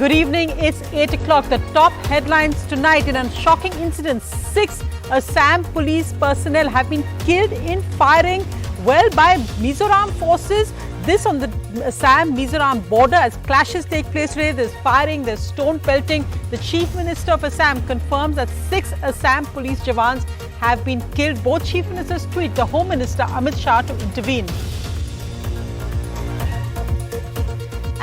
Good evening. It's 8 o'clock. The top headlines tonight in a shocking incident. 6 Assam police personnel have been killed in firing, by Mizoram forces. This on the Assam-Mizoram border as clashes take place today. There's firing, there's stone pelting. The Chief Minister of Assam confirms that 6 Assam police jawans have been killed. Both Chief Ministers tweet the Home Minister Amit Shah to intervene.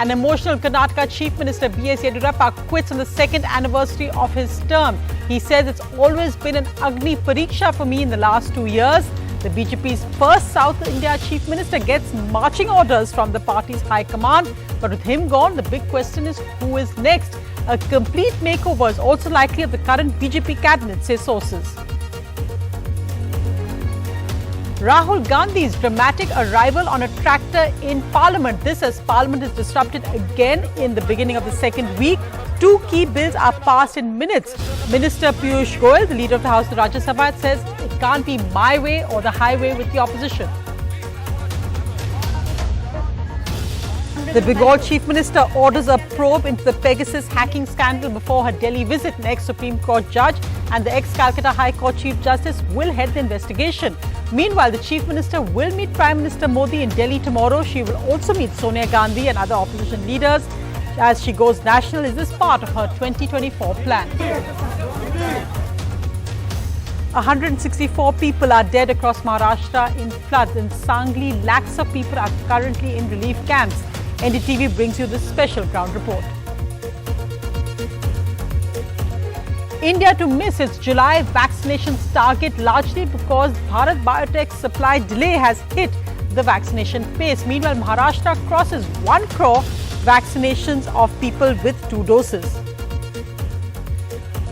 An emotional Karnataka Chief Minister Yediyurappa quits on the second anniversary of his term. He says it's always been an Agni Pariksha for me in the last 2 years. The BJP's first South India Chief Minister gets marching orders from the party's high command. But with him gone, the big question is who is next? A complete makeover is also likely of the current BJP cabinet, say sources. Rahul Gandhi's dramatic arrival on a tractor in Parliament. This as Parliament is disrupted again in the beginning of the second week. 2 key bills are passed in minutes. Minister Piyush Goyal, the leader of the House of Rajya Sabha, says it can't be my way or the highway with the opposition. The Bengal Chief Minister orders a probe into the Pegasus hacking scandal before her Delhi visit. Next Supreme Court judge and the ex-Calcutta High Court Chief Justice will head the investigation. Meanwhile, the Chief Minister will meet Prime Minister Modi in Delhi tomorrow. She will also meet Sonia Gandhi and other opposition leaders as she goes national. Is this part of her 2024 plan? 164 people are dead across Maharashtra in floods. In Sangli, lakhs of people are currently in relief camps. NDTV brings you this special ground report. India to miss its July vaccinations target largely because Bharat Biotech's supply delay has hit the vaccination pace. Meanwhile, Maharashtra crosses 1 crore vaccinations of people with 2 doses.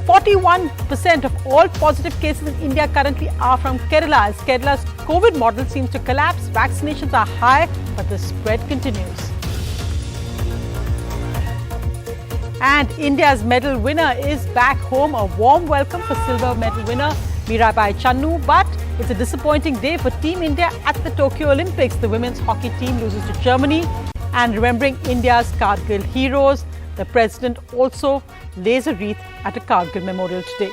41% of all positive cases in India currently are from Kerala. As Kerala's COVID model seems to collapse, vaccinations are high, but the spread continues. And India's medal winner is back home. A warm welcome for silver medal winner Mirabai Channu. But it's a disappointing day for Team India at the Tokyo Olympics. The women's hockey team loses to Germany. And remembering India's Kargil heroes, the president also lays a wreath at a Kargil memorial today.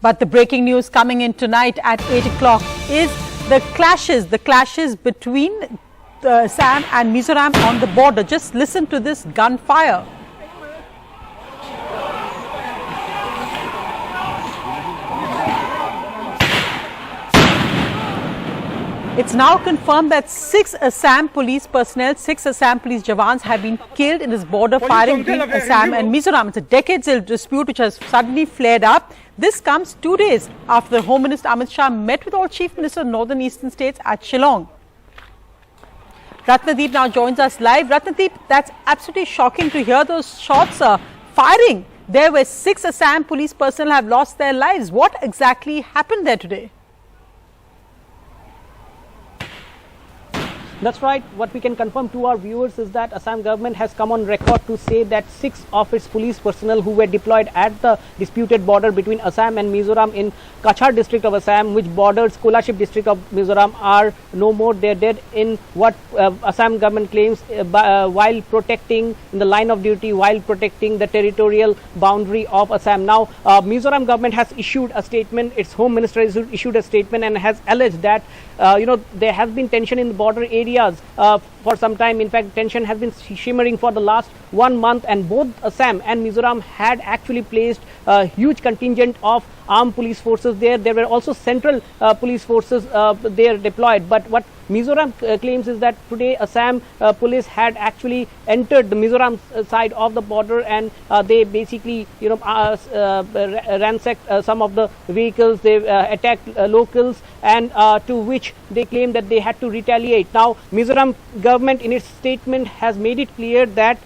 But the breaking news coming in tonight at 8 o'clock is the clashes between Assam and Mizoram on the border. Just listen to this gunfire. It's now confirmed that 6 Assam police personnel, 6 Assam police jawans have been killed in this border firing between Assam and Mizoram. It's a decades-old dispute which has suddenly flared up. This comes 2 days after the Home Minister Amit Shah met with all chief ministers of northern eastern states at Shillong. Ratnadeep now joins us live. Ratnadeep, that's absolutely shocking to hear those shots firing. There were 6 Assam police personnel have lost their lives. What exactly happened there today? That's right. What we can confirm to our viewers is that Assam government has come on record to say that 6 of its police personnel who were deployed at the disputed border between Assam and Mizoram in Kachar district of Assam, which borders Kolaship district of Mizoram, are no more. They're dead in what Assam government claims while protecting, in the line of duty, while protecting the territorial boundary of Assam. Now, Mizoram government has issued a statement. Its home minister has issued a statement and has alleged that there has been tension in the border areas for some time. In fact, tension has been shimmering for the last 1 month, and both Assam and Mizoram had actually placed a huge contingent of armed police forces there. There were also central police forces there deployed. But what Mizoram claims is that today Assam police had actually entered the Mizoram side of the border, and they basically ransacked some of the vehicles. They attacked locals, and to which they claim that they had to retaliate. Now, Mizoram government in its statement has made it clear that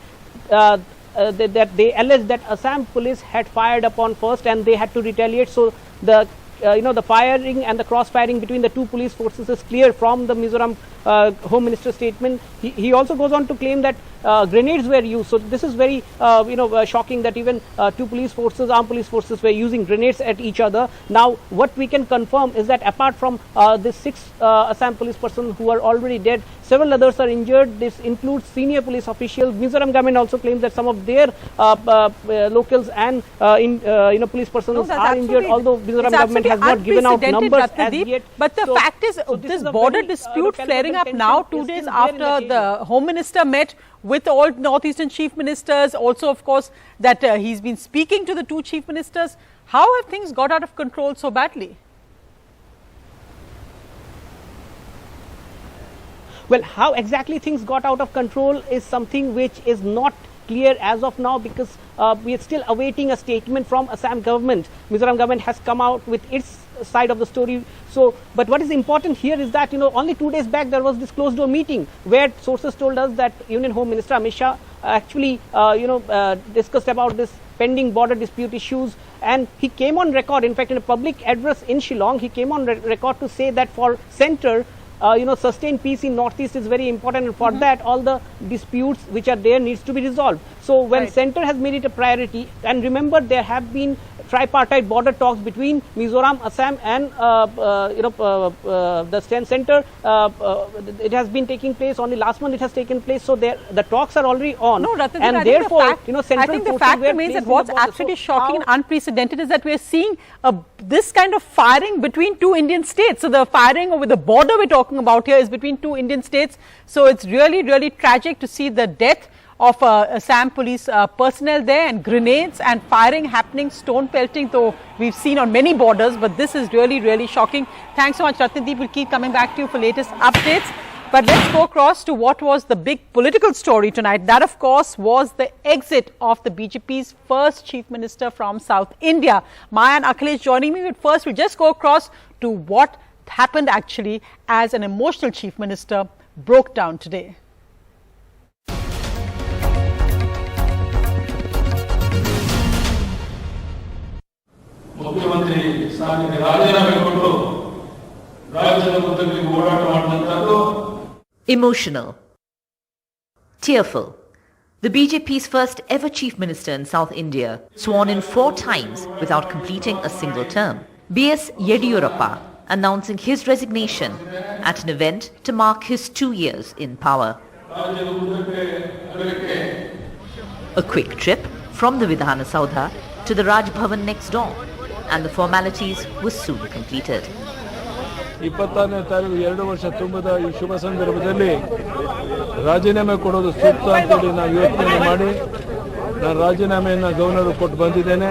that they allege that Assam police had fired upon first and they had to retaliate. So the the firing and the cross-firing between the two police forces is clear from the Mizoram Home Minister statement. He also goes on to claim that grenades were used. So this is very shocking that even two police forces, armed police forces, were using grenades at each other. Now what we can confirm is that apart from the 6 Assam police persons who are already dead, several others are injured. This includes senior police officials. Mizoram government also claims that some of their locals and police personnel are injured, although Mizoram government has not given out numbers as yet. But the fact is, this border dispute flaring up now 2 days after the Home Minister met with all Northeastern chief ministers, also of course that he's been speaking to the 2 chief ministers. How have things got out of control so badly? Well, how exactly things got out of control is something which is not clear as of now, because we are still awaiting a statement from Assam government. Mizoram government has come out with its side of the story. So, but what is important here is that only 2 days back there was this closed door meeting where sources told us that Union Home Minister Amit Shah actually discussed about this pending border dispute issues, and he came on record. In fact, in a public address in Shillong, he came on record to say that for centre, sustained peace in Northeast is very important, and for that all the disputes which are there needs to be resolved. So when centre has made it a priority, and remember there have been tripartite border talks between Mizoram, Assam and the centre. It has been taking place only last month. It has taken place, so the talks are already on. No, Ratna, and therefore, I think the fact remains that what's absolutely shocking and unprecedented is that we are seeing this kind of firing between 2 Indian states. So the firing over the border we're talking about here is between 2 Indian states. So it's really, really tragic to see the death of Assam police personnel there, and grenades and firing happening, stone pelting, though we've seen on many borders, but this is really, really shocking. Thanks so much, Ratnadeep. We'll keep coming back to you for latest updates. But let's go across to what was the big political story tonight. That, of course, was the exit of the BJP's first chief minister from South India. Maya and Akhilesh joining me. But first, we'll just go across to what happened actually as an emotional chief minister broke down today. ಮುಖ್ಯಮಂತ್ರಿ ಸ್ಥಾನಕ್ಕೆ ರಾಜೀನಾಮೆ ಕೊಟ್ಟು ರಾಜ್ಯದ ಉದ್ದಗಲಿ ಹೋರಾಟ ಮಾಡಿದಂತದ್ದು. Emotional, tearful. The BJP's first ever chief minister in South India, sworn in 4 times without completing a single term, B.S. Yediyurappa announcing his resignation at an event to mark his 2 years in power. A quick trip from the Vidhana Saudha to the Raj Bhavan next door, and the formalities were soon completed. 26ನೇ ತಾರೀಕು 2 ವರ್ಷ ತುಂಬದ ಈ ಶುಭ ಸಂದರ್ಭದಲ್ಲಿ ರಾಜೀನಾಮೆ ಕೊಡೋದು ಸೂಕ್ತ ಅಂತೇಳಿ ನಾನು ಯೋಚನೆ ಮಾಡಿ ನಾನು ರಾಜೀನಾಮೆಯನ್ನು ಗವರ್ನರ್ ಕೊಟ್ಟು ಬಂದಿದ್ದೇನೆ.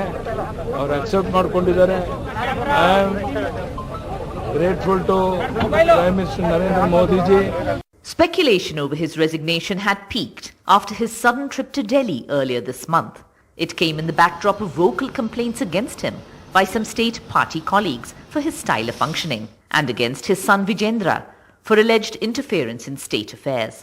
ಅವರು ಅಕ್ಸೆಪ್ಟ್ ಮಾಡಿಕೊಂಡಿದ್ದಾರೆ. I am grateful to prime minister Narendra Modi ji. Speculation over his resignation had peaked after his sudden trip to Delhi earlier this month. It came in the backdrop of vocal complaints against him by some state party colleagues for his style of functioning, and against his son Vijendra for alleged interference in state affairs.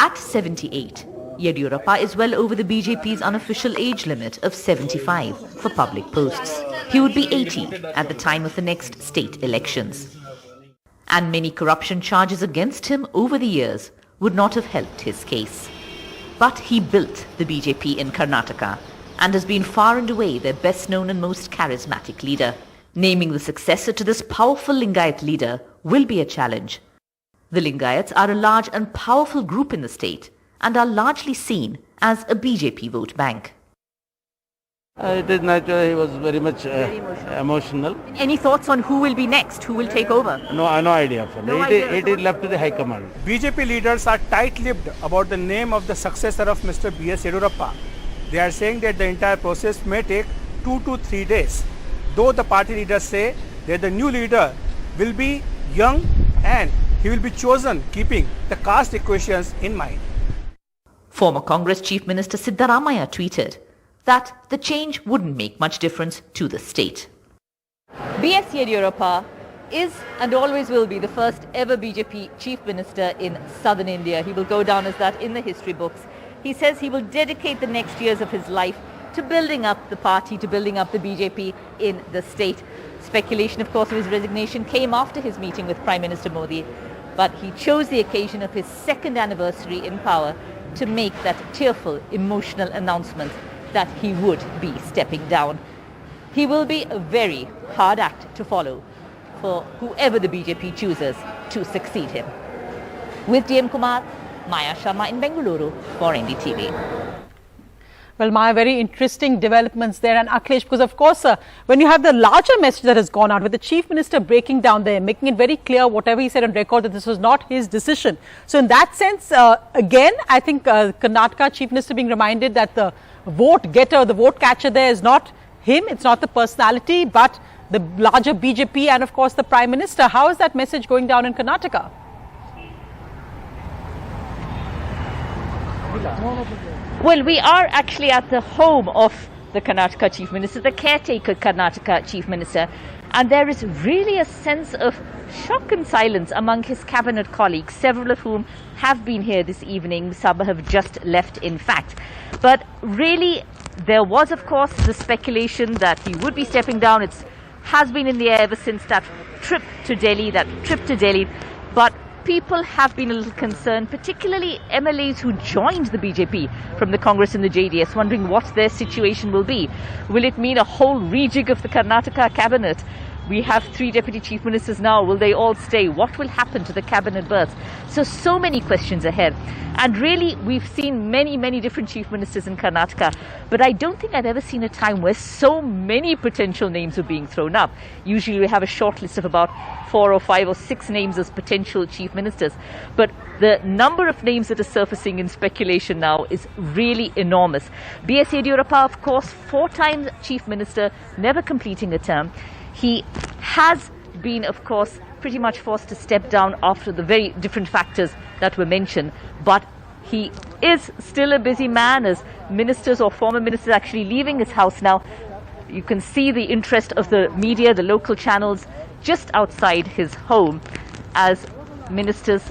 At 78, Yediyurappa is well over the BJP's unofficial age limit of 75 for public posts. He would be 80 at the time of the next state elections. And many corruption charges against him over the years would not have helped his case. But he built the BJP in Karnataka and has been far and away their best known and most charismatic leader. Naming the successor to this powerful Lingayat leader will be a challenge. The Lingayats are a large and powerful group in the state and are largely seen as a BJP vote bank. It is natural. He was very much emotional. Any thoughts on who will be next? Who will take over? No idea. It is left to the High Command. BJP leaders are tight-lipped about the name of the successor of Mr. B.S. Yediyurappa. They are saying that the entire process may take 2 to 3 days. Though the party leaders say that the new leader will be young and he will be chosen keeping the caste equations in mind. Former Congress Chief Minister Siddaramaiah tweeted that the change wouldn't make much difference to the state. B.S. Yediyurappa is and always will be the first ever BJP Chief Minister in southern India. He will go down as that in the history books. He says he will dedicate the next years of his life to building up the party, to building up the BJP in the state. Speculation, of course, of his resignation came after his meeting with Prime Minister Modi. but he chose the occasion of his second anniversary in power to make that tearful, emotional announcement that he would be stepping down. He will be a very hard act to follow for whoever the BJP chooses to succeed him. With DM Kumar, Maya Sarma in Bengaluru for NDTV. Well, Maya, very interesting developments there. And Akhilesh, because of course, when you have the larger message that has gone out with the Chief Minister breaking down there, making it very clear, whatever he said on record, that this was not his decision. So in that sense, again, I think Karnataka Chief Minister being reminded that the vote getter, the vote catcher there is not him, it's not the personality, but the larger BJP and of course the Prime Minister. How is that message going down in Karnataka? Well, we are actually at the home of the Karnataka Chief Minister, the caretaker Karnataka Chief Minister, and there is really a sense of shock and silence among his cabinet colleagues, several of whom have been here this evening, some have just left in fact. But really, there was of course the speculation that he would be stepping down. It has been in the air ever since that trip to Delhi, but people have been a little concerned, particularly MLAs who joined the BJP from the Congress and the JDS, wondering what their situation will be. Will it mean a whole rejig of the Karnataka cabinet? We have 3 deputy chief ministers now. Will they all stay? What will happen to the cabinet berths? So many questions ahead. And really, we've seen many different chief ministers in Karnataka. But I don't think I've ever seen a time where so many potential names are being thrown up. Usually we have a short list of about 4 or 5 or 6 names as potential chief ministers. But the number of names that are surfacing in speculation now is really enormous. B.S. Yediyurappa, of course, 4 times chief minister, never completing a term. He has been, of course, pretty much forced to step down after the very different factors that were mentioned. But he is still a busy man, as ministers or former ministers actually leaving his house now. You can see the interest of the media, the local channels, just outside his home as ministers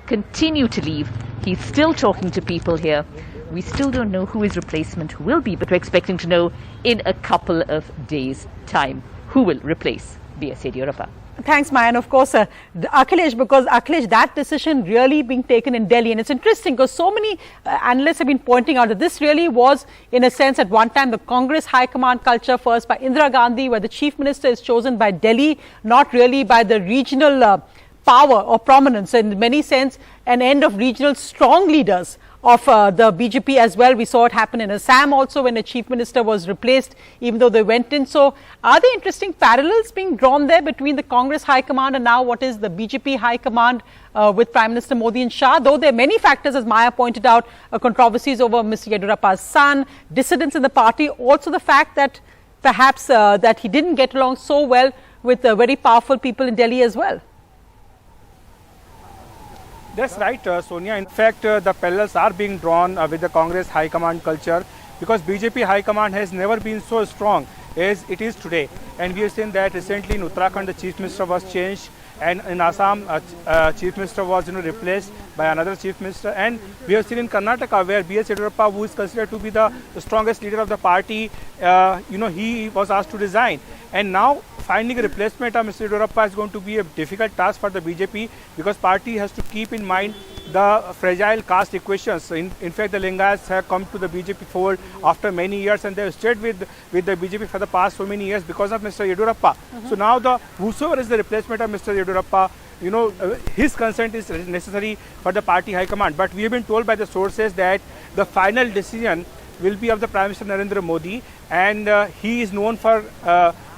continue to leave. He's still talking to people here. We still don't know who his replacement will be, but we're expecting to know in a couple of days' time who will replace B.S. Yediyurappa. Thanks, Maya. And of course, Akhilesh, because Akhilesh, that decision really being taken in Delhi. And it's interesting because so many analysts have been pointing out that this really was, in a sense, at one time, the Congress high command culture, first by Indira Gandhi, where the chief minister is chosen by Delhi, not really by the regional power or prominence. In many sense, an end of regional strong leaders of the BJP as well. We saw it happen in Assam also when a chief minister was replaced, even though they went in. So are there interesting parallels being drawn there between the Congress high command and now what is the BJP high command with Prime Minister Modi and Shah? Though there are many factors, as Maya pointed out, controversies over Mr. Yediyurappa's son, dissidents in the party, also the fact that perhaps that he didn't get along so well with very powerful people in Delhi as well. That's right, Sonia. In fact, the parallels are being drawn with the Congress high command culture, because BJP high command has never been so strong as it is today. And we have seen that recently in Uttarakhand, the chief minister was changed, and in Assam, chief minister was replaced by another chief minister. And we have seen in Karnataka, where B.S. Yediyurappa, who is considered to be the strongest leader of the party, he was asked to resign. And now finding a replacement of Mr. Yediyurappa is going to be a difficult task for the BJP, because party has to keep in mind the fragile caste equations. In fact, the Lingayats have come to the BJP fold after many years, and they have stayed with the BJP for the past so many years because of Mr. Yediyurappa. So now whosoever is the replacement of Mr. Yediyurappa, his consent is necessary for the party high command. But we have been told by the sources that the final decision will be of the Prime Minister Narendra Modi, and he is known for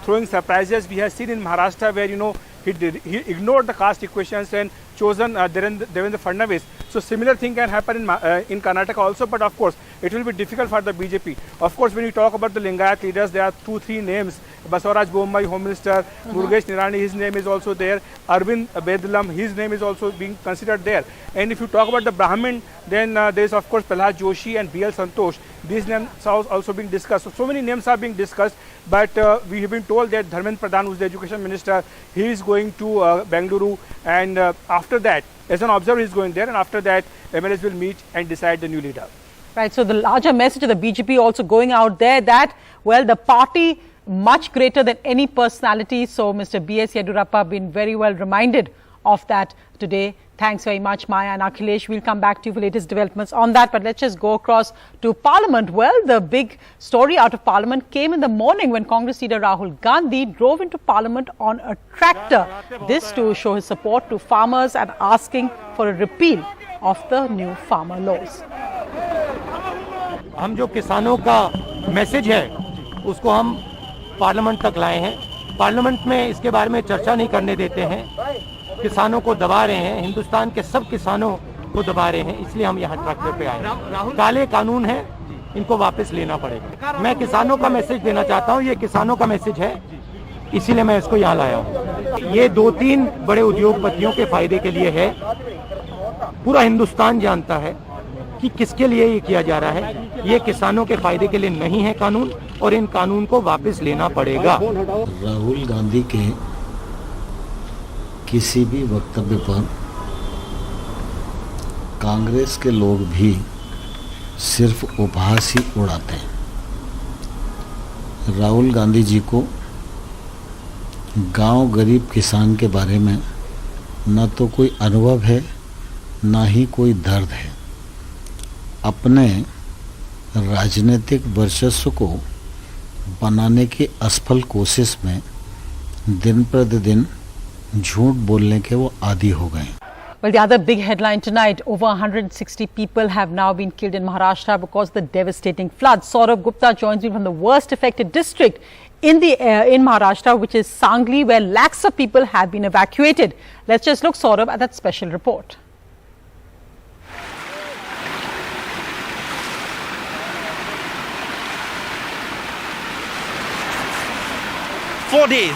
throwing surprises. We have seen in Maharashtra where he ignored the caste equations and chosen Devendra Fadnavis. So similar thing can happen in Karnataka also, but of course it will be difficult for the BJP. Of course, when you talk about the Lingayat leaders, there are 2-3 names. Basavaraj Bommai, Home Minister, Murugesh Nirani, his name is also there. Arvind Bedalam, his name is also being considered there. And if you talk about the Brahmin, then there is of course Prahlad Joshi and B.L. Santosh. These names are also being discussed. So many names are being discussed, but we have been told that Dharmendra Pradhan, who is the education minister, he is going to Bengaluru, and after that, as an observer, he is going there, and after that, MLAs will meet and decide the new leader. Right. So the larger message of the BJP also going out there that, well, the party much greater than any personality. So Mr. B.S. Yediyurappa been very well reminded of that today. Thanks very much, Maya and Akhilesh. We'll come back to you for latest developments on that. But let's just go across to Parliament. Well, the big story out of Parliament came in the morning when Congress leader Rahul Gandhi drove into Parliament on a tractor. This to show his support to farmers and asking for a repeal of the new farmer laws. हम जो किसानों का message है उसको हम parliament तक लाए हैं। पार्लियामेंट में इसके बारे में चर्चा नहीं करने देते हैं, किसानों को दबा रहे हैं, हिंदुस्तान के सब किसानों को दबा रहे हैं, इसलिए हम यहाँ ट्रैक्टर पे आए। काले कानून है, इनको वापस लेना पड़ेगा। मैं किसानों का मैसेज देना चाहता हूँ, ये किसानों का मैसेज है, इसीलिए मैं इसको यहाँ लाया हूँ। ये 2-3 बड़े उद्योगपतियों के फायदे के लिए है। पूरा हिंदुस्तान जानता है कि किसके लिए ये किया जा रहा है। ये किसानों के फायदे के लिए नहीं है कानून, और इन कानून को वापस लेना पड़ेगा। राहुल गांधी के किसी भी वक्तव्य पर कांग्रेस के लोग भी सिर्फ उपहास ही उड़ाते हैं। राहुल गांधी जी को गांव गरीब किसान के बारे में न तो कोई अनुभव है, ना ही कोई दर्द है। अपने राजनीतिक वर्चस्व को बनाने की असफल कोशिश में दिन प्रतिदिन झूठ बोलने के वो आदी हो गए। Well, the other big headline tonight, over 160 people have now been killed in Maharashtra because of the devastating floods. Saurabh Gupta joins me from the worst affected district in Maharashtra, which is Sangli, where lakhs of people have been evacuated. Let's just look, Saurabh, at that special report. Four days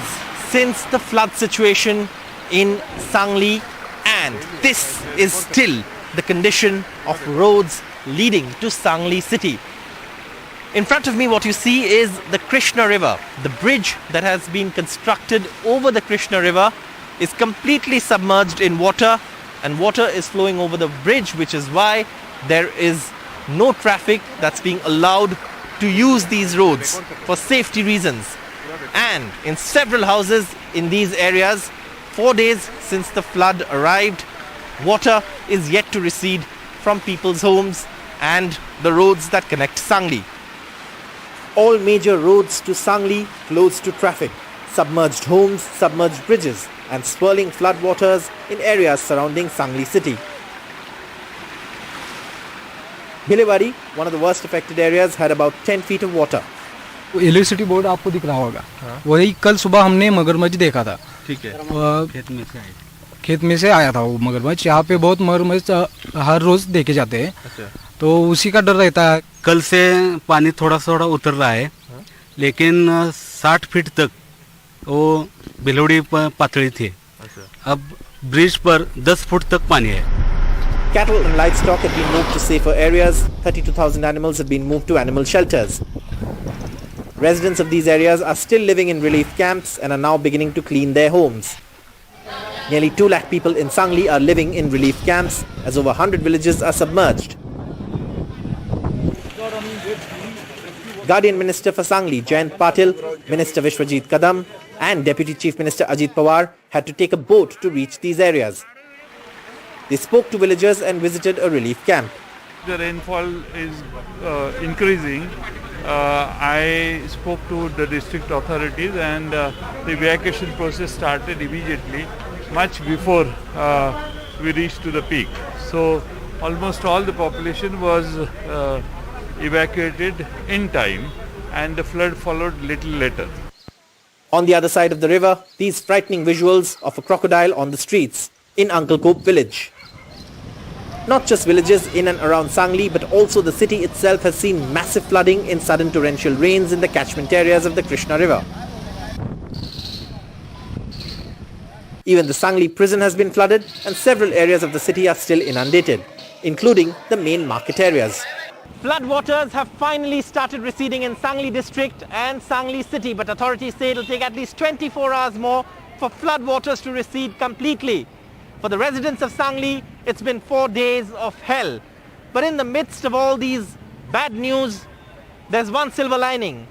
since the flood situation in Sangli, and this is still the condition of roads leading to Sangli city. In front of me, what you see is the Krishna River. The bridge that has been constructed over the Krishna River is completely submerged in water, and water is flowing over the bridge, which is why there is no traffic that's being allowed to use these roads for safety reasons. And in several houses in these areas, 4 days since the flood arrived, water is yet to recede from people's homes and the roads that connect Sangli. All major roads to Sangli closed to traffic. Submerged homes, submerged bridges, and swirling floodwaters in areas surrounding Sangli city. Bhilewadi, one of the worst affected areas, had about 10 feet of water. Electricity board आपको दिख रहा होगा, वही कल सुबह हमने मगरमच्छ देखा था। ठीक है। खेत में से आया था वो मगरमच्छ। यहाँ पे बहुत मगरमच्छ हर रोज देखे जाते हैं। अच्छा। तो उसी का डर रहता है। कल से पानी थोड़ा थोड़ा उतर रहा है, लेकिन 60 फीट तक वो बिलोड़ी पातळी थी। अच्छा। अब ब्रिज पर 10 फुट तक पानी है। Cattle and livestock have been moved to safer areas. 32,000 animals have been moved to animal shelters. Residents of these areas are still living in relief camps and are now beginning to clean their homes. Nearly 2 lakh people in Sangli are living in relief camps as over 100 villages are submerged. Guardian Minister for Sangli, Jayant Patil, Minister Vishwajit Kadam and Deputy Chief Minister Ajit Pawar had to take a boat to reach these areas. They spoke to villagers and visited a relief camp. The rainfall is increasing. I spoke to the district authorities and the evacuation process started immediately, much before we reached to the peak. So almost all the population was evacuated in time and the flood followed little later. On the other side of the river, these frightening visuals of a crocodile on the streets in Uncle Cope village. Not just villages in and around Sangli, but also the city itself has seen massive flooding in sudden torrential rains in the catchment areas of the Krishna River. Even the Sangli prison has been flooded and several areas of the city are still inundated, including the main market areas. Floodwaters have finally started receding in Sangli district and Sangli city, but authorities say it will take at least 24 hours more for floodwaters to recede completely. For the residents of Sangli, it's been 4 days of hell. But in the midst of all these bad news, there's one silver lining.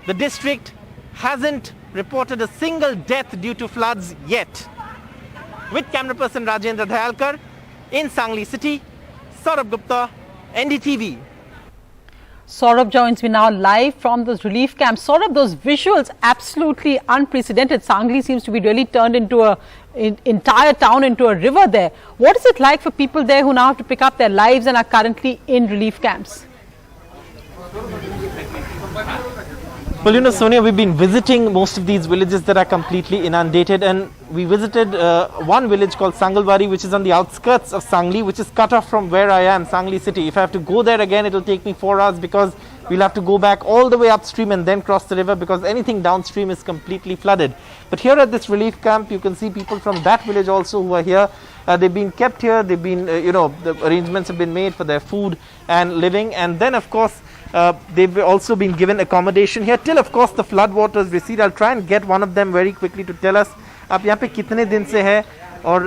The district hasn't reported a single death due to floods yet. With camera person Rajendra Dayalkar in Sangli city, Saurabh Gupta, NDTV. Saurabh joins me now live from those relief camps. Saurabh, those visuals absolutely unprecedented. Sangli seems to be really turned into a entire town into a river there. What is it like for people there who now have to pick up their lives and are currently in relief camps? Well, you know, Sonia, we've been visiting most of these villages that are completely inundated, and we visited one village called Sangalwari, which is on the outskirts of Sangli, which is cut off from where I am, Sangli city. If I have to go there again, it will take me 4 hours because we'll have to go back all the way upstream and then cross the river because anything downstream is completely flooded. But here at this relief camp, you can see people from that village also who are here. They've been kept here. They've been, the arrangements have been made for their food and living. And then, of course, they've also been given accommodation here till, of course, the flood waters recede. I'll try and get one of them very quickly to tell us, आप यहाँ पे कितने दिन से है और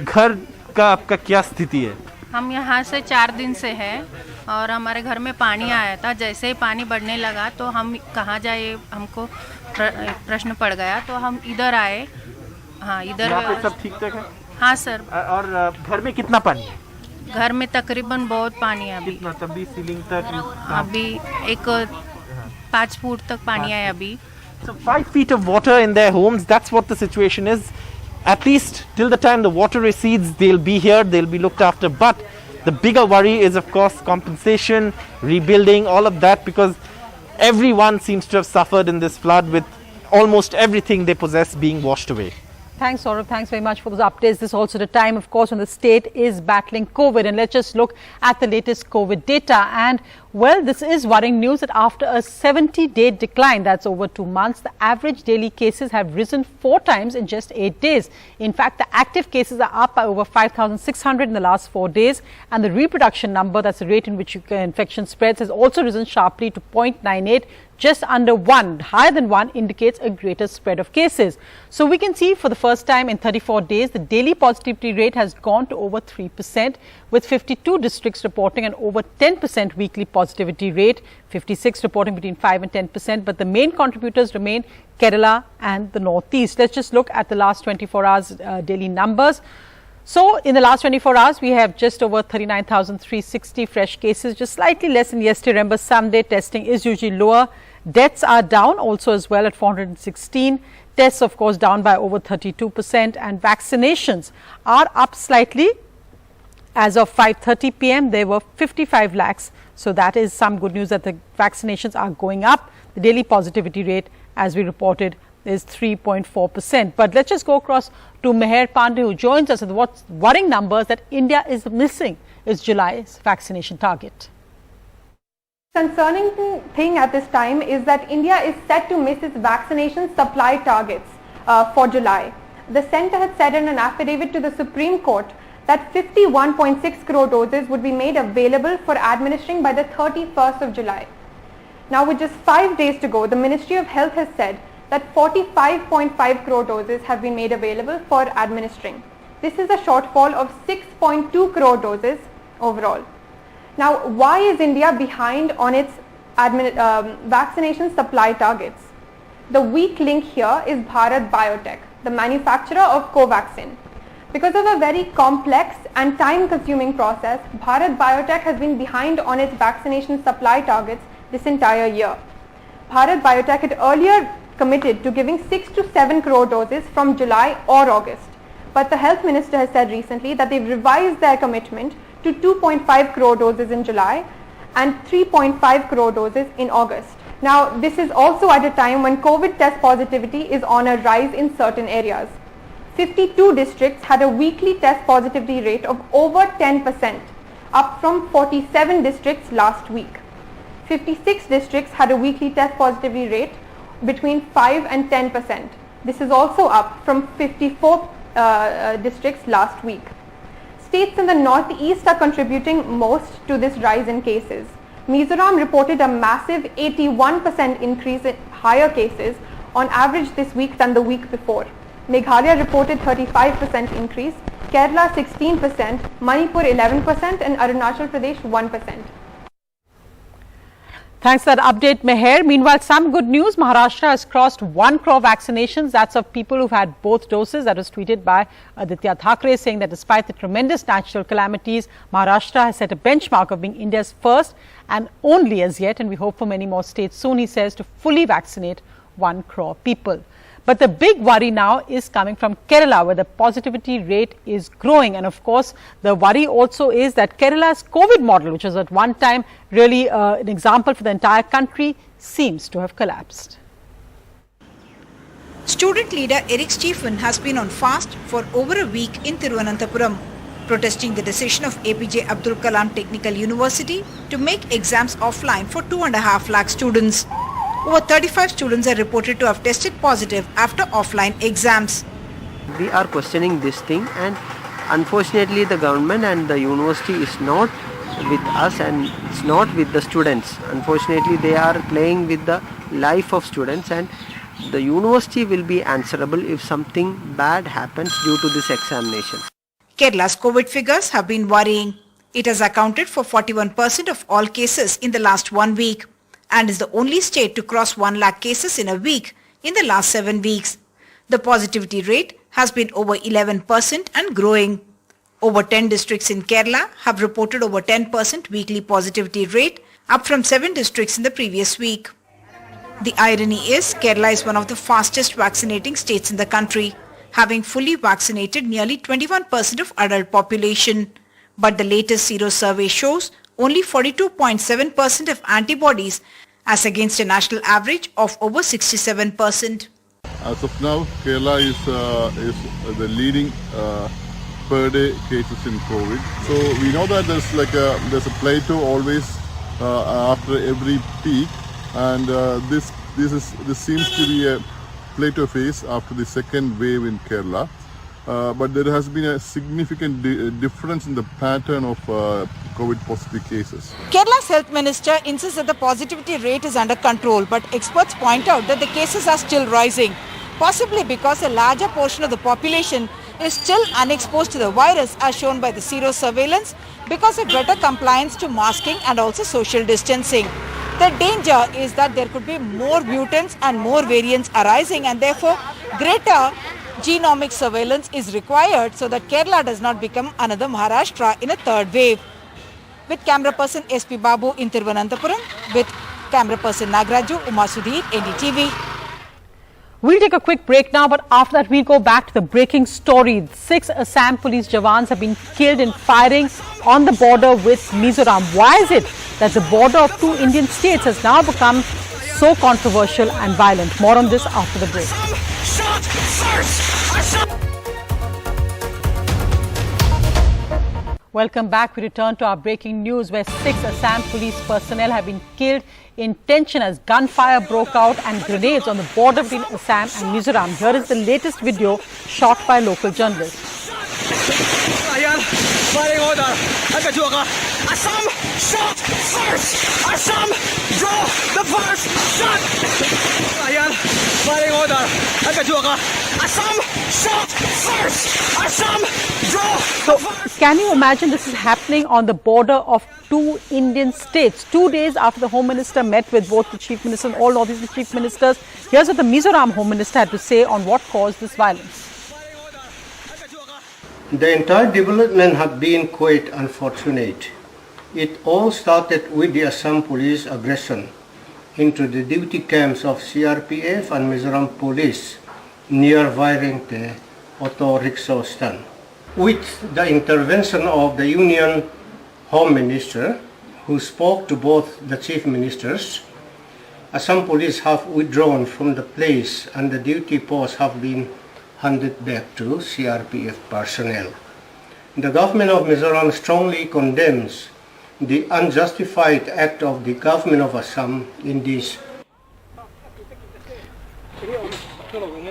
घर का आपका क्या स्थिति है? हम यहाँ से 4 दिन से हैं और हमारे घर में पानी आया था. जैसे ही पानी बढ़ने लगा तो हम कहाँ जाए, हमको प्रश्न पड़ गया, तो हम इधर आए. हाँ, इधर यहाँ पे सब ठीक ठाक है? हाँ सर. और घर में कितना पानी है? घर में तकरीबन बहुत पानी है अभी. कितना? तभी सीलिंग तक? अभी एक 5 फुट तक पानी है अभी. So 5 feet of water in their homes, that's what the situation is. At least till the time the water recedes, they'll be here, they'll be looked after. But the bigger worry is, of course, compensation, rebuilding, all of that, because everyone seems to have suffered in this flood with almost everything they possess being washed away. Thanks, Saurabh. Thanks very much for those updates. This is also the time, of course, when the state is battling COVID. And let's just look at the latest COVID data. And, well, this is worrying news that after a 70-day decline, that's over 2 months, the average daily cases have risen 4 times in just 8 days. In fact, the active cases are up by over 5,600 in the last 4 days. And the reproduction number, that's the rate in which infection spreads, has also risen sharply to 0.98. Just under 1, higher than 1, indicates a greater spread of cases. So we can see for the first time in 34 days, the daily positivity rate has gone to over 3%, with 52 districts reporting an over 10% weekly positivity rate, 56 reporting between 5 and 10%. But the main contributors remain Kerala and the Northeast. Let's just look at the last 24 hours daily numbers. So, in the last 24 hours, we have just over 39,360 fresh cases, just slightly less than yesterday. Remember, Sunday testing is usually lower. Deaths are down also as well at 416. Tests, of course, down by over 32%. And vaccinations are up slightly. As of 5:30 p.m., there were 55 lakhs. So, that is some good news that the vaccinations are going up. The daily positivity rate, as we reported, is 3.4%. But let's just go across to Meher Pandey, who joins us with what's worrying numbers that India is missing its July's vaccination target. Concerning thing at this time is that India is set to miss its vaccination supply targets for July. The centre had said in an affidavit to the Supreme Court that 51.6 crore doses would be made available for administering by the 31st of July. Now, with just 5 days to go, the Ministry of Health has said that 45.5 crore doses have been made available for administering. This is a shortfall of 6.2 crore doses overall. Now, why is India behind on its vaccination supply targets? The weak link here is Bharat Biotech, the manufacturer of Covaxin. Because of a very complex and time-consuming process, Bharat Biotech has been behind on its vaccination supply targets this entire year. Bharat Biotech had earlier committed to giving 6 to 7 crore doses from July or August. But the health minister has said recently that they've revised their commitment to 2.5 crore doses in July and 3.5 crore doses in August. Now, this is also at a time when COVID test positivity is on a rise in certain areas. 52 districts had a weekly test positivity rate of over 10%, up from 47 districts last week. 56 districts had a weekly test positivity rate between 5 and 10%. This is also up from 54 districts last week. States in the northeast are contributing most to this rise in cases. Mizoram reported a massive 81% increase in higher cases on average this week than the week before. Meghalaya reported 35% increase, Kerala 16%, Manipur 11% and Arunachal Pradesh 1%. Thanks for that update, Meher. Meanwhile, some good news. Maharashtra has crossed 1 crore vaccinations. That's of people who've had both doses. That was tweeted by Aditya Thackeray, saying that despite the tremendous natural calamities, Maharashtra has set a benchmark of being India's first and only as yet, and we hope for many more states soon, he says, to fully vaccinate 1 crore people. But the big worry now is coming from Kerala, where the positivity rate is growing. And of course, the worry also is that Kerala's COVID model, which was at one time really an example for the entire country, seems to have collapsed. Student leader Eric Stephen has been on fast for over a week in Thiruvananthapuram, protesting the decision of APJ Abdul Kalam Technical University to make exams offline for 2.5 lakh students. Over 35 students are reported to have tested positive after offline exams. We are questioning this thing, and unfortunately the government and the university is not with us and it's not with the students. Unfortunately they are playing with the life of students, and the university will be answerable if something bad happens due to this examination. Kerala's COVID figures have been worrying. It has accounted for 41% of all cases in the last 1 week, and is the only state to cross 1 lakh cases in a week in the last 7 weeks. The positivity rate has been over 11% and growing. Over 10 districts in Kerala have reported over 10% weekly positivity rate, up from 7 districts in the previous week. The irony is Kerala is one of the fastest vaccinating states in the country, having fully vaccinated nearly 21% of adult population. But the latest Sero survey shows only 42.7% of antibodies, as against a national average of over 67%. As of now, Kerala is the leading per day cases in COVID. So we know that there's a plateau always after every peak, and this seems to be a plateau phase after the second wave in Kerala. But there has been a significant difference in the pattern of COVID positive cases. Kerala's health minister insists that the positivity rate is under control, but experts point out that the cases are still rising, possibly because a larger portion of the population is still unexposed to the virus, as shown by the Sero surveillance, because of greater compliance to masking and also social distancing. The danger is that there could be more mutants and more variants arising, and therefore greater genomic surveillance is required so that Kerala does not become another Maharashtra in a third wave. With camera person SP Babu in Thiruvananthapuram, with camera person Nagraju, Uma Sudhir, NDTV. We'll take a quick break now, but after that we'll go back to the breaking story. 6 Assam police jawans have been killed in firing on the border with Mizoram. Why is it that the border of 2 Indian states has now become so controversial and violent? More on this after the break. Welcome back. We return to our breaking news, where 6 Assam police personnel have been killed in tension as gunfire broke out and grenades on the border between Assam and Mizoram. Here is the latest video shot by local journalists. Firing order. Assam shot first. Assam draw the first shot. Firing order. Assam shot first. Assam draw. So, can you imagine this is happening on the border of 2 Indian states, 2 days after the Home Minister met with both the Chief Minister and all Northeastern Chief Ministers? Here's what the Mizoram Home Minister had to say on what caused this violence. The entire development has been quite unfortunate. It all started with the Assam police aggression into the duty camps of CRPF and Mizoram police near Vairengte auto rickshaw stand. With the intervention of the Union Home Minister, who spoke to both the Chief Ministers, Assam police have withdrawn from the place and the duty posts have been handed back to CRPF personnel. The government of Mizoram strongly condemns the unjustified act of the government of Assam in this.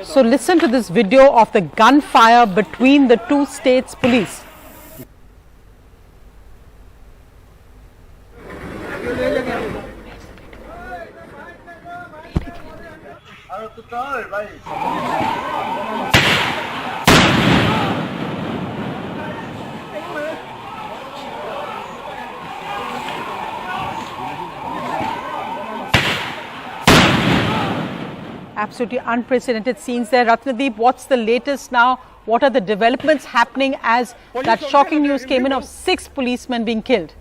So listen to this video of the gunfire between the 2 states' police. Absolutely unprecedented scenes there. Ratnadeep, what's the latest now? What are the developments happening as that shocking news came in of 6 policemen being killed?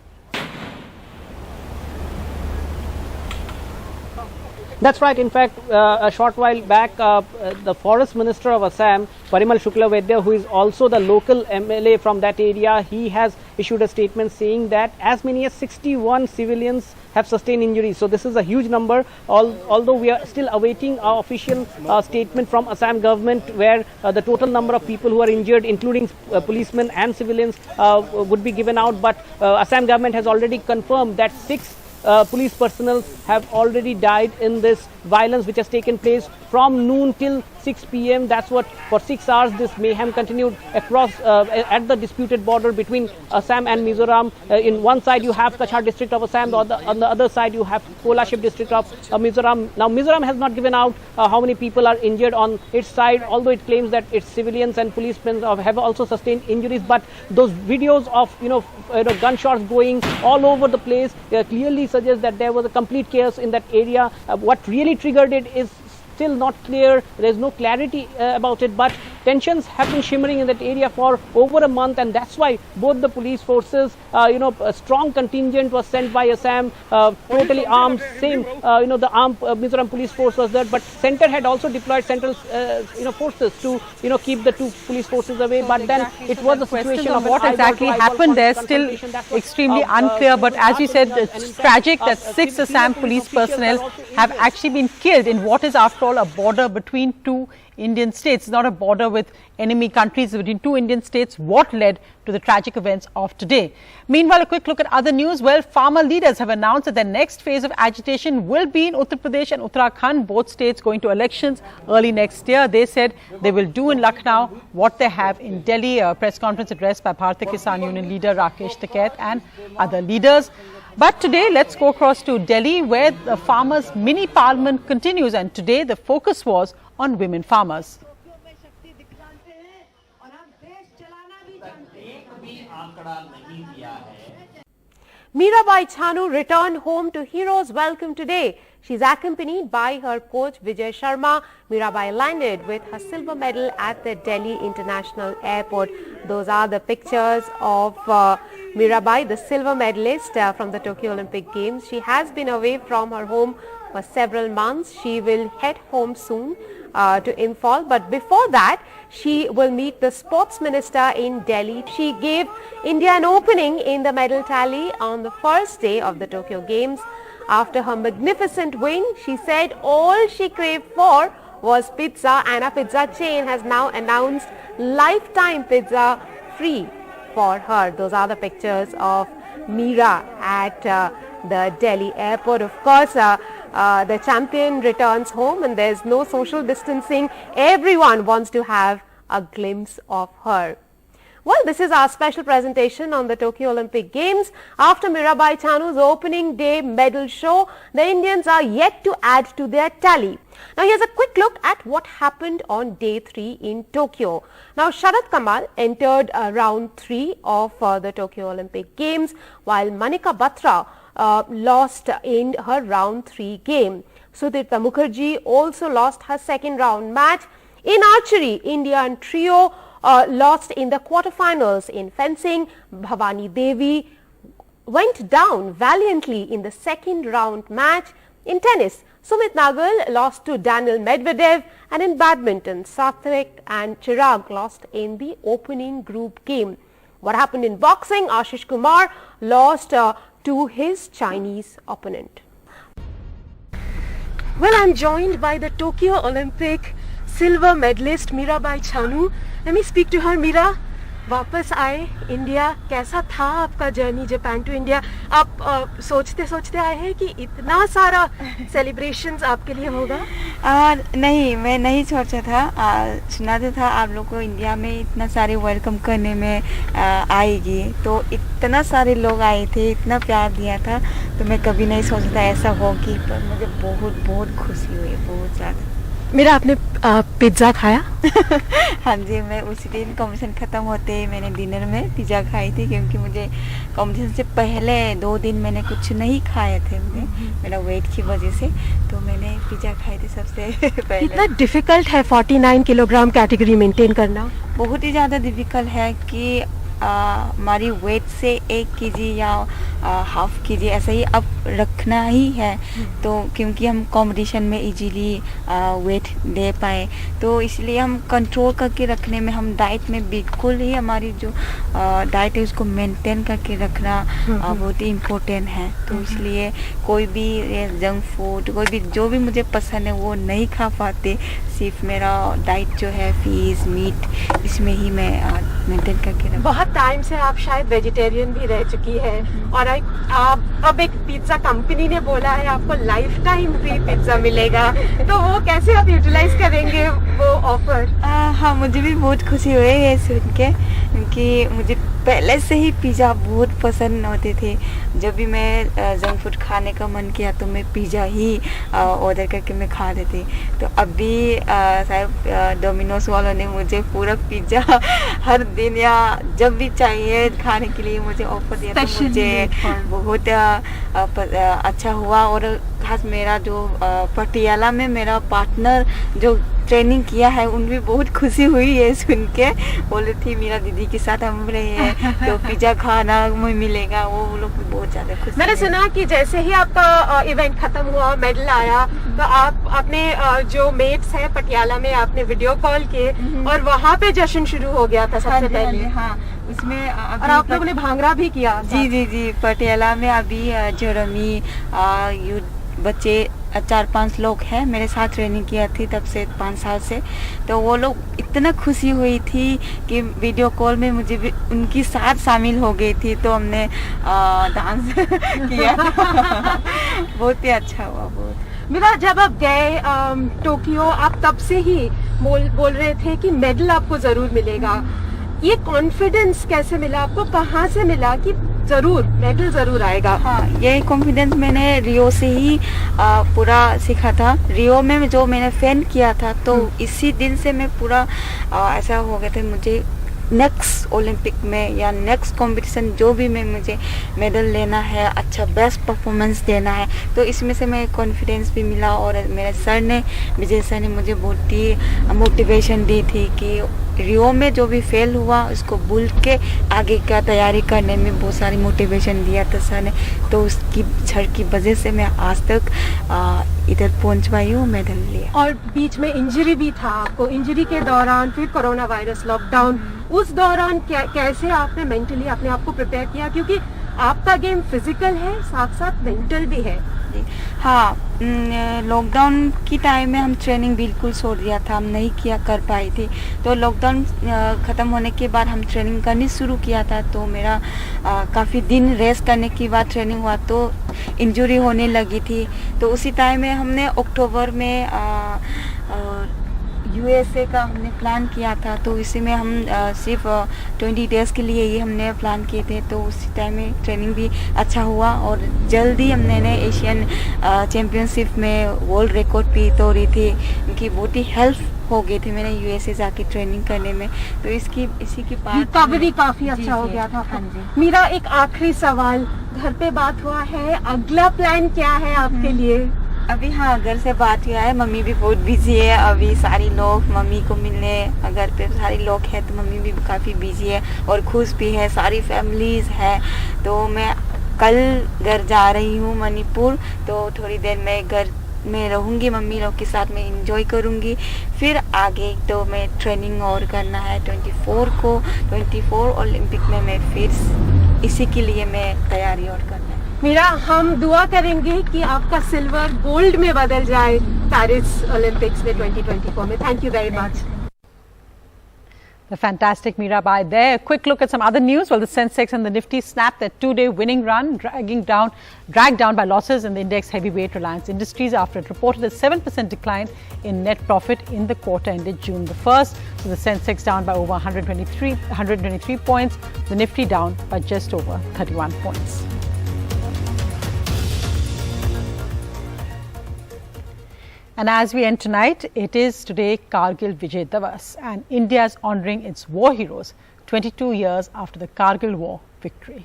That's right. In fact, a short while back, the Forest Minister of Assam, Parimal Shuklavedya, who is also the local MLA from that area, he has issued a statement saying that as many as 61 civilians have sustained injuries. So this is a huge number, although we are still awaiting our official statement from Assam government where the total number of people who are injured, including policemen and civilians, would be given out. But Assam government has already confirmed that 6 police personnel have already died in this violence which has taken place from noon till 6 p.m. That's what, for 6 hours this mayhem continued across at the disputed border between Assam and Mizoram. In one side you have Kachar district of Assam, on the other side you have Kolaship district of Mizoram. Now Mizoram has not given out how many people are injured on its side, although it claims that its civilians and policemen have also sustained injuries. But those videos of gunshots going all over the place clearly suggest that there was a complete chaos in that area. What really triggered it is still not clear. There is no clarity about it, but tensions have been shimmering in that area for over a month, and that's why both the police forces, a strong contingent was sent by Assam, totally armed. Same, the armed Mizoram police force was there, but center had also deployed central, forces to, keep the 2 police forces away. But then it was a situation of what exactly happened there still extremely unclear. But as you said, it's tragic that 6 Assam police personnel have actually been killed in what is, after all, a border between 2 Indian states, not a border with enemy countries, between 2 Indian states. What led to the tragic events of today? Meanwhile, a quick look at other news. Well, farmer leaders have announced that their next phase of agitation will be in Uttar Pradesh and Uttarakhand, both states going to elections early next year. They said they will do in Lucknow what they have in Delhi. A press conference addressed by Bharatiya Kisan Union leader Rakesh Tikait and other leaders. But today, let's go across to Delhi, where the farmers' mini parliament continues, and today the focus was on women farmers. Mirabai Chanu returned home to Heroes Welcome today. She's accompanied by her coach Vijay Sharma. Mirabai landed with her silver medal at the Delhi International Airport. Those are the pictures of Mirabai, the silver medalist from the Tokyo Olympic Games. She has been away from her home for several months. She will head home soon to Imphal, but before that she will meet the sports minister in Delhi. She gave India an opening in the medal tally on the first day of the Tokyo Games. After her magnificent win, she said all she craved for was pizza, and a pizza chain has now announced lifetime pizza free for her. Those are the pictures of Mira at the Delhi airport. Of course, the champion returns home and there's no social distancing. Everyone wants to have a glimpse of her. Well, this is our special presentation on the Tokyo Olympic Games. After Mirabai Chanu's opening day medal show, the Indians are yet to add to their tally. Now, here's a quick look at what happened on day 3 in Tokyo. Now, Sharat Kamal entered round 3 of the Tokyo Olympic Games, while Manika Batra lost in her round 3 game. Sudipta Mukherjee also lost her second round match. In archery, Indian trio lost in the quarterfinals. In fencing, Bhavani Devi went down valiantly in the second round match. In tennis, Sumit Nagal lost to Daniel Medvedev, and in badminton, Satvik and Chirag lost in the opening group game. What happened in boxing? Ashish Kumar lost to his Chinese opponent. Well, I'm joined by the Tokyo Olympic silver medalist Mirabai Chanu. Let me speak to her. Mira, वापस आए India, कैसा था आपका journey Japan to India? आप सोचते सोचते आए हैं कि इतना सारा सेलिब्रेशंस आपके लिए होगा? नहीं, मैं नहीं सोचा था। सुना था आप लोग को इंडिया में इतना सारे वेलकम करने में आएगी, तो इतना सारे लोग आए थे, इतना प्यार दिया था, तो मैं कभी नहीं सोचा था ऐसा होगी। पर मुझे बहुत बहुत खुशी हुई, बहुत ज़्यादा। मेरा आपने पिज्ज़ा खाया? हाँ जी, मैं उसी दिन कंपटीशन ख़त्म होते ही मैंने डिनर में पिज़्ज़ा खाई थी, क्योंकि मुझे कंपटीशन से पहले 2 दिन मैंने कुछ नहीं खाए थे मेरा वेट की वजह से, तो मैंने पिज़्ज़ा खाई थी सबसे पहले। कितना डिफ़िकल्ट है 49 किलोग्राम कैटेगरी मेंटेन करना? बहुत ही ज़्यादा डिफ़िकल्ट है कि हमारी वेट से 1 kg या हाफ kg ऐसा ही अब रखना ही है, तो क्योंकि हम कंपटीशन में इजीली वेट दे पाए, तो इसलिए हम कंट्रोल करके रखने में, हम डाइट में बिल्कुल ही हमारी जो डाइट है उसको मेंटेन करके रखना बहुत ही इम्पोर्टेंट है। तो इसलिए कोई भी जंक फूड, कोई भी जो भी मुझे पसंद है वो नहीं खा पाते, सिर्फ मेरा डाइट जो है फिश मीट इसमें ही मैं मेंटेन करके रखती। बहुत टाइम से आप शायद वेजिटेरियन भी रह चुकी है, और आप अब एक पिज्ज़ा कंपनी ने बोला है आपको लाइफ टाइम फ्री पिज्ज़ा मिलेगा, तो वो कैसे आप यूटिलाइज करेंगे वो ऑफर? हाँ, मुझे भी बहुत खुशी हुई है सुन के, क्योंकि मुझे पहले से ही पिज़्ज़ा बहुत पसंद होते थे। जब भी मैं जंक फूड खाने का मन किया तो मैं पिज़्ज़ा ही ऑर्डर करके मैं खा लेती। तो अभी शायद डोमिनोज वालों ने मुझे पूरा पिज़्ज़ा हर दिन या जब भी चाहिए खाने के लिए मुझे ऑफर दिया, तो मुझे बहुत अच्छा हुआ। और खास मेरा जो पटियाला में मेरा पार्टनर जो ट्रेनिंग किया है, उनकी बहुत खुशी हुई है सुन के, बोले थी मेरा दीदी के साथ हम रहे हैं तो पिज़्ज़ा खाना में मिलेगा, वो लोग भी बहुत ज़्यादा खुश। मैंने सुना कि जैसे ही आपका इवेंट खत्म हुआ, मेडल आया, तो आप अपने जो मेट्स हैं पटियाला में आपने वीडियो कॉल किए और वहाँ पे जश्न शुरू हो गया था सबसे पहले। हाँ, उसमें और आप लोगों ने भांगड़ा भी किया? जी, पटियाला में अभी जोरमी बच्चे 4-5 लोग हैं मेरे साथ ट्रेनिंग किया थी तब से 5 साल से, तो वो लोग इतना खुशी हुई थी कि वीडियो कॉल में मुझे भी उनकी साथ शामिल हो गई थी, तो हमने डांस किया बहुत ही अच्छा हुआ। बहुत मेरा जब आप गए टोक्यो, आप तब से ही बोल रहे थे कि मेडल आपको जरूर मिलेगा, ये कॉन्फिडेंस कैसे मिला आपको, कहाँ से मिला कि जरूर मेडल जरूर आएगा? हाँ, ये कॉन्फिडेंस मैंने रियो से ही पूरा सीखा था। रियो में जो मैंने फेन किया था, तो इसी दिन से मैं पूरा ऐसा हो गया था, मुझे नेक्स्ट ओलंपिक में या नेक्स्ट कंपटीशन जो भी में मुझे मेडल लेना है, अच्छा बेस्ट परफॉर्मेंस देना है, तो इसमें से मैं कॉन्फिडेंस भी मिला। और मेरे सर ने, विजय सर ने मुझे बहुत ही मोटिवेशन दी थी कि रियो में जो भी फेल हुआ उसको भूल के आगे का तैयारी करने में बहुत सारी मोटिवेशन दिया था सर ने, तो उसकी सर की वजह से मैं आज तक इधर पहुंच पाई हूँ, मेडल लिया। और बीच में इंजरी भी था आपको, इंजरी के दौरान फिर कोरोना वायरस लॉकडाउन, उस दौरान कैसे आपने मेंटली अपने आप को प्रिपेयर किया, क्योंकि आपका गेम फिजिकल है साथ साथ मेंटल भी है? हाँ, लॉकडाउन की टाइम में हम ट्रेनिंग बिल्कुल छोड़ दिया था, हम नहीं कर पाई थी। तो लॉकडाउन ख़त्म होने के बाद हम ट्रेनिंग करनी शुरू किया था, तो मेरा काफ़ी दिन रेस्ट करने के बाद ट्रेनिंग हुआ तो इंजरी होने लगी थी। तो उसी टाइम में हमने अक्टूबर में USA का हमने प्लान किया था, तो इसी में हम सिर्फ 20 डेज़ के लिए ही हमने प्लान किए थे। तो उसी टाइम में ट्रेनिंग भी अच्छा हुआ और जल्दी हमने एशियन चैम्पियनशिप में वर्ल्ड रिकॉर्ड भी तोड़ी थी, क्योंकि बहुत ही हेल्प हो गई थी मैंने USA जाके ट्रेनिंग करने में। तो इसी की बात रिकवरी काफ़ी अच्छा हो गया था। हाँ जी। मेरा एक आखिरी सवाल, घर पे बात हुआ है, अगला प्लान क्या है आपके लिए? अभी हाँ, घर से बात हुआ है, मम्मी भी बहुत बिजी है अभी, सारी लोग मम्मी को मिलने घर पे सारे लोग हैं, तो मम्मी भी काफ़ी बिजी है और खुश भी है, सारी फैमिलीज है। तो मैं कल घर जा रही हूँ मणिपुर, तो थोड़ी देर में घर में रहूँगी, मम्मी लोग के साथ में इंजॉय करूँगी। फिर आगे तो मैं ट्रेनिंग और करना है 24 ओलंपिक में मैं फिर इसी के लिए मैं तैयारी और करना है। मीरा, हम दुआ करेंगे कि आपका सिल्वर गोल्ड में बदल जाए पेरिस ओलंपिक्स में 2024 में। Thank you very much. The fantastic Mirabai there. A quick look at some other news. Well, the Sensex and the Nifty snapped their two-day winning run, dragged down by losses in the index heavyweight Reliance Industries after it reported a 7% decline in net profit in the quarter ended June the 1st. So the Sensex down by over 123 points. The Nifty down by just over 31 points. And as we end tonight, it is today Kargil Vijay Divas, and India is honouring its war heroes 22 years after the Kargil War victory.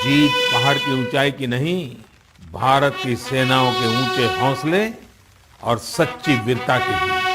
जीत पहाड़ की ऊंचाई की नहीं, भारत की सेनाओं के ऊंचे हौसले और सच्ची वीरता की है।